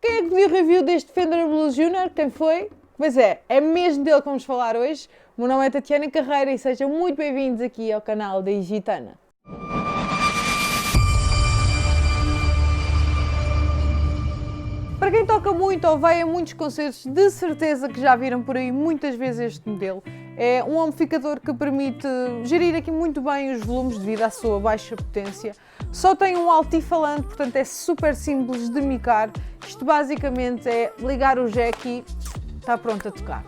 Quem é que pediu review deste Fender Blues Junior? Quem foi? Pois é mesmo dele que vamos falar hoje. O meu nome é Tatiana Carreira e sejam muito bem-vindos aqui ao canal da Gitana. Para quem toca muito ou vai a muitos concertos, de certeza que já viram por aí muitas vezes este modelo. É um amplificador que permite gerir aqui muito bem os volumes devido à sua baixa potência. Só tem um altifalante, portanto é super simples de micar. Isto basicamente é ligar o jack e está pronto a tocar.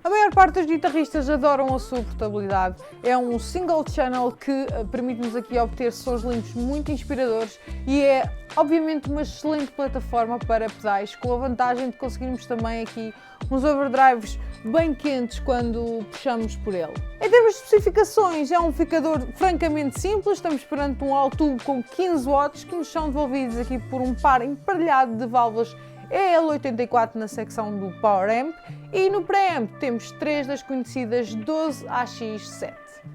A maior parte dos guitarristas adoram a sua portabilidade. É um single channel que permite-nos aqui obter sons limpos muito inspiradores e é obviamente uma excelente plataforma para pedais, com a vantagem de conseguirmos também aqui uns overdrives bem quentes quando puxamos por ele. Em termos de especificações, é um amplificador francamente simples. Estamos perante um alto com 15 watts que nos são devolvidos aqui por um par emparelhado de válvulas EL84 na secção do Power Amp e no Preamp temos 3 das conhecidas 12AX7.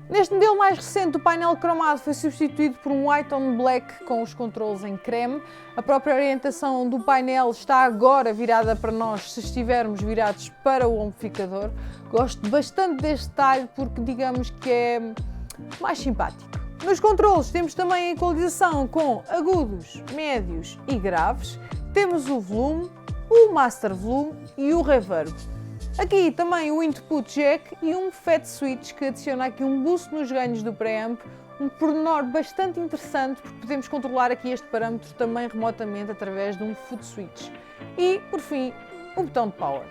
Neste modelo mais recente, o painel cromado foi substituído por um white on black com os controles em creme. A própria orientação do painel está agora virada para nós se estivermos virados para o amplificador. Gosto bastante deste detalhe porque digamos que é mais simpático. Nos controles temos também a equalização com agudos, médios e graves. Temos o volume, o master volume e o reverb. Aqui também o input jack e um FET switch que adiciona aqui um boost nos ganhos do preamp, um pormenor bastante interessante porque podemos controlar aqui este parâmetro também remotamente através de um foot switch. E, por fim, o botão de power.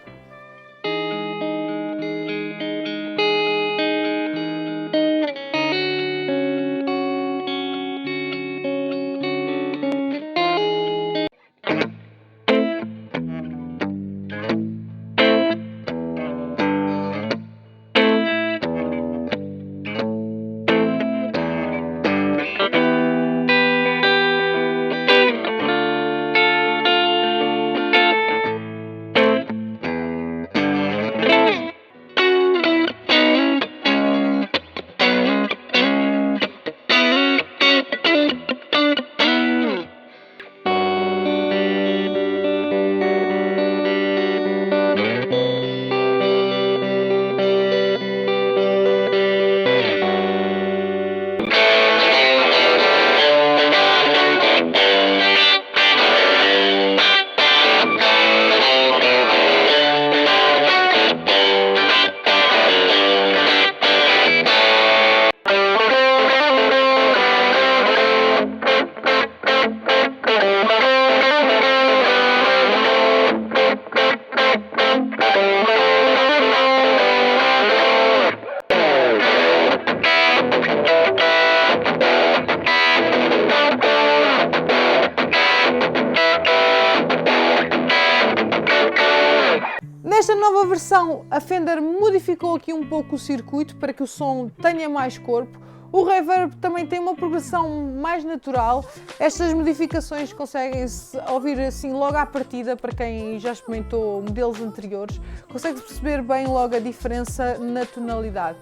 Nesta nova versão, a Fender modificou aqui um pouco o circuito para que o som tenha mais corpo. O reverb também tem uma progressão mais natural. Estas modificações conseguem-se ouvir assim logo à partida, para quem já experimentou modelos anteriores, consegue perceber bem logo a diferença na tonalidade.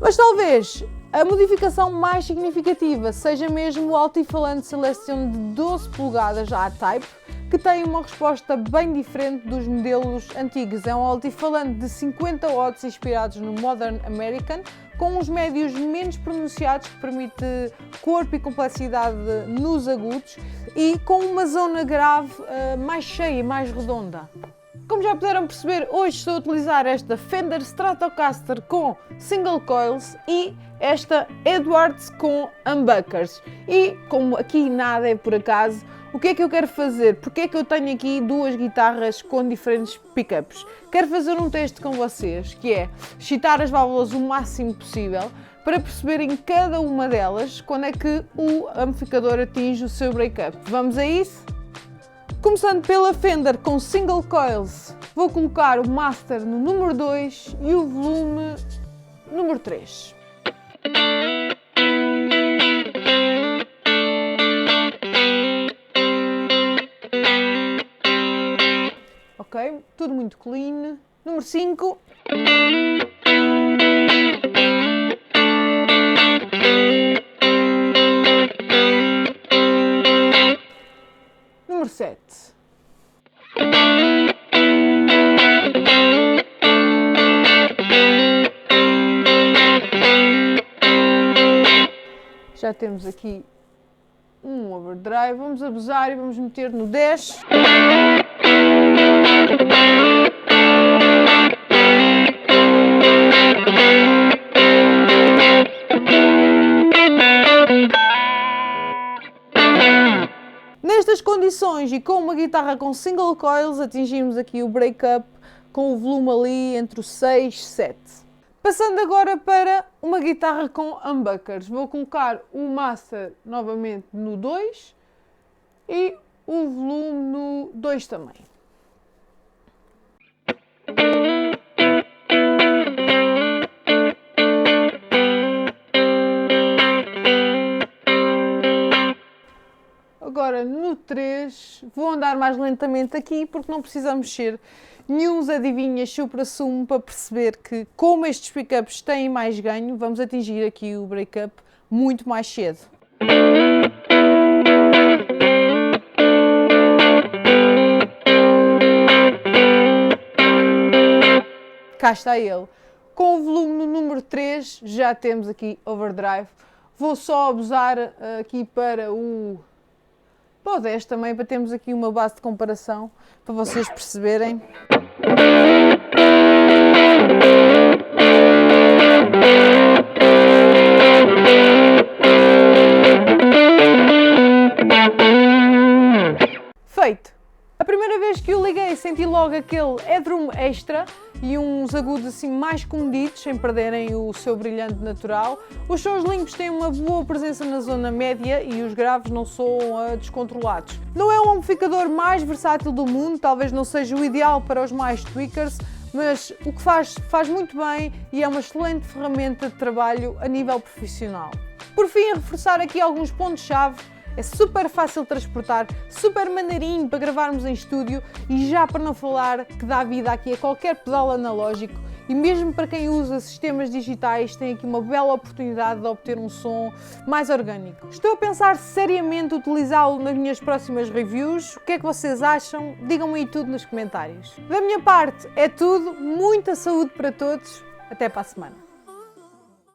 Mas talvez a modificação mais significativa seja mesmo o altifalante Celestion de 12 polegadas A-Type, que tem uma resposta bem diferente dos modelos antigos. É um altifalante de 50 watts inspirados no Modern American, com uns médios menos pronunciados, que permite corpo e complexidade nos agudos e com uma zona grave mais cheia e mais redonda. Como já puderam perceber, hoje estou a utilizar esta Fender Stratocaster com single coils e esta Edwards com humbuckers. E como aqui nada é por acaso, o que é que eu quero fazer? Porque é que eu tenho aqui duas guitarras com diferentes pickups? Quero fazer um teste com vocês, que é excitar as válvulas o máximo possível para perceberem cada uma delas quando é que o amplificador atinge o seu breakup. Vamos a isso? Começando pela Fender com single coils, vou colocar o master no número 2 e o volume número 3. Ok, tudo muito clean. Número 5. Número 7. Já temos aqui um overdrive, vamos abusar e vamos meter no 10. Nestas condições e com uma guitarra com single coils, atingimos aqui o break-up com o volume ali entre o 6 e 7. Passando agora para uma guitarra com humbuckers. Vou colocar o master novamente no 2 e o volume no 2 também. Agora no 3 vou andar mais lentamente aqui porque não precisamos ser nenhuns adivinhas supra-sumo para perceber que, como estes pickups têm mais ganho, vamos atingir aqui o break-up muito mais cedo. Cá está ele. Com o volume no número 3 já temos aqui overdrive. Vou só abusar aqui para o 10 também, para termos aqui uma base de comparação, para vocês perceberem. Feito! A primeira vez que o liguei senti logo aquele headroom extra e uns agudos assim mais comedidos, sem perderem o seu brilhante natural. Os sons limpos têm uma boa presença na zona média e os graves não soam descontrolados. Não é o amplificador mais versátil do mundo, talvez não seja o ideal para os mais tweakers, mas o que faz muito bem e é uma excelente ferramenta de trabalho a nível profissional. Por fim, a reforçar aqui alguns pontos-chave. É super fácil de transportar, super maneirinho para gravarmos em estúdio e já para não falar que dá vida aqui a qualquer pedal analógico e mesmo para quem usa sistemas digitais tem aqui uma bela oportunidade de obter um som mais orgânico. Estou a pensar seriamente utilizá-lo nas minhas próximas reviews. O que é que vocês acham? Digam-me aí tudo nos comentários. Da minha parte é tudo, muita saúde para todos, até para a semana.